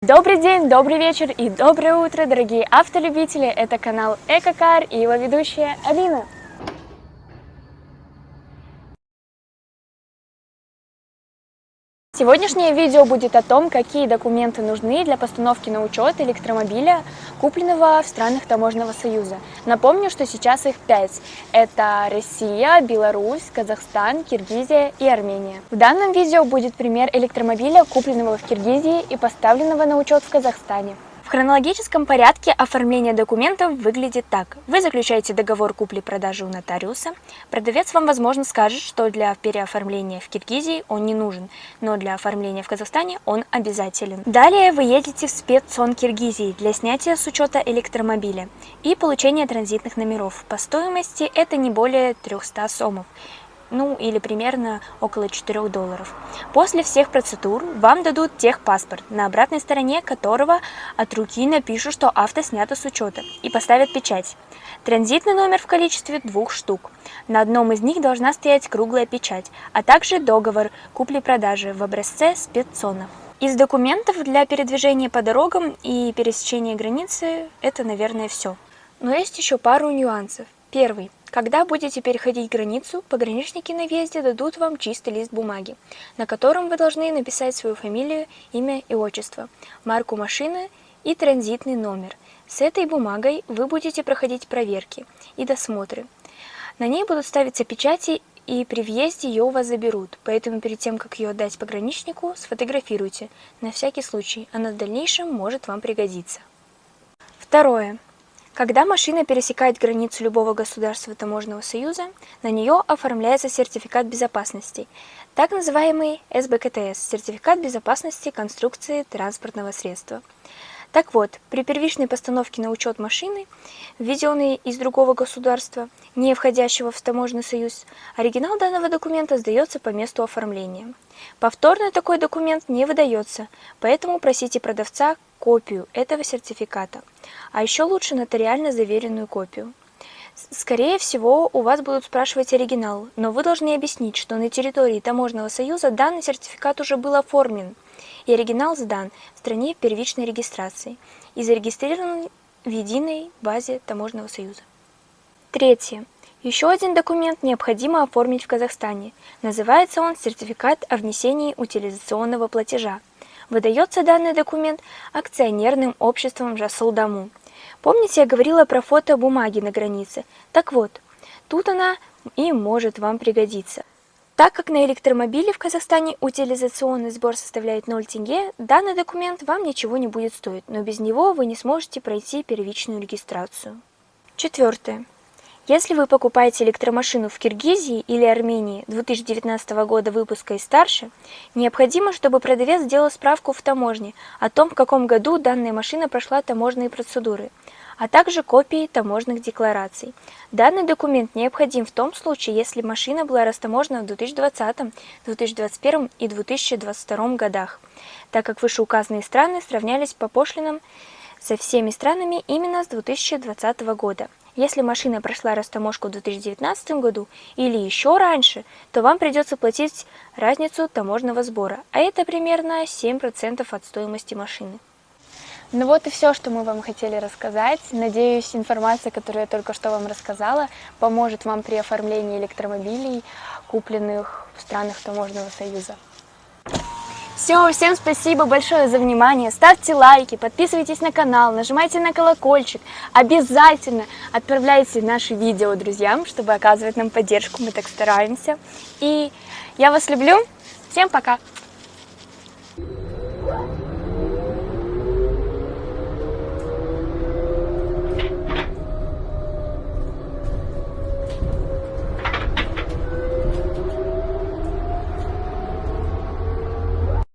Добрый день, добрый вечер и доброе утро, дорогие автолюбители! Это канал Экокар и его ведущая Алина. Сегодняшнее видео будет о том, какие документы нужны для постановки на учет электромобиля, купленного в странах Таможенного союза. Напомню, что сейчас их 5. Это Россия, Беларусь, Казахстан, Киргизия и Армения. В данном видео будет пример электромобиля, купленного в Киргизии и поставленного на учет в Казахстане. В хронологическом порядке оформление документов выглядит так. Вы заключаете договор купли-продажи у нотариуса. Продавец вам, возможно, скажет, что для переоформления в Киргизии он не нужен, но для оформления в Казахстане он обязателен. Далее вы едете в спеццон Киргизии для снятия с учета электромобиля и получения транзитных номеров. По стоимости это не более 300 сомов. Или примерно около $4. После всех процедур вам дадут техпаспорт, на обратной стороне которого от руки напишут, что авто снято с учета, и поставят печать. Транзитный номер в количестве 2 штук. На одном из них должна стоять круглая печать, а также договор купли-продажи в образце спеццона. Из документов для передвижения по дорогам и пересечения границы это, наверное, все. Но есть еще пару нюансов. Первый. Когда будете переходить границу, пограничники на въезде дадут вам чистый лист бумаги, на котором вы должны написать свою фамилию, имя и отчество, марку машины и транзитный номер. С этой бумагой вы будете проходить проверки и досмотры. На ней будут ставиться печати, и при въезде ее у вас заберут, поэтому перед тем, как ее отдать пограничнику, сфотографируйте, на всякий случай, она в дальнейшем может вам пригодиться. Второе. Когда машина пересекает границу любого государства Таможенного союза, на нее оформляется сертификат безопасности, так называемый СБКТС – сертификат безопасности конструкции транспортного средства. Так вот, при первичной постановке на учет машины, ввезенной из другого государства, не входящего в Таможенный союз, оригинал данного документа сдается по месту оформления. Повторно такой документ не выдается, поэтому просите продавца копию этого сертификата, а еще лучше нотариально заверенную копию. Скорее всего, у вас будут спрашивать оригинал, но вы должны объяснить, что на территории Таможенного союза данный сертификат уже был оформлен, и оригинал сдан в стране первичной регистрации и зарегистрирован в единой базе Таможенного союза. Третье. Еще один документ необходимо оформить в Казахстане. Называется он сертификат о внесении утилизационного платежа. Выдается данный документ акционерным обществом «Жасылдаму». Помните, я говорила про фото бумаги на границе? Так вот, тут она и может вам пригодиться. Так как на электромобиле в Казахстане утилизационный сбор составляет 0 тенге, данный документ вам ничего не будет стоить, но без него вы не сможете пройти первичную регистрацию. Четвертое. Если вы покупаете электромашину в Киргизии или Армении 2019 года выпуска и старше, необходимо, чтобы продавец сделал справку в таможне о том, в каком году данная машина прошла таможенные процедуры, а также копии таможенных деклараций. Данный документ необходим в том случае, если машина была растаможена в 2020, 2021 и 2022 годах, так как вышеуказанные страны сравнялись по пошлинам со всеми странами именно с 2020 года. Если машина прошла растаможку в 2019 году или еще раньше, то вам придется платить разницу таможенного сбора, а это примерно 7% от стоимости машины. Ну вот и все, что мы вам хотели рассказать. Надеюсь, информация, которую я только что вам рассказала, поможет вам при оформлении электромобилей, купленных в странах Таможенного союза. Все, всем спасибо большое за внимание, ставьте лайки, подписывайтесь на канал, нажимайте на колокольчик, обязательно отправляйте наши видео друзьям, чтобы оказывать нам поддержку, мы так стараемся. И я вас люблю, всем пока!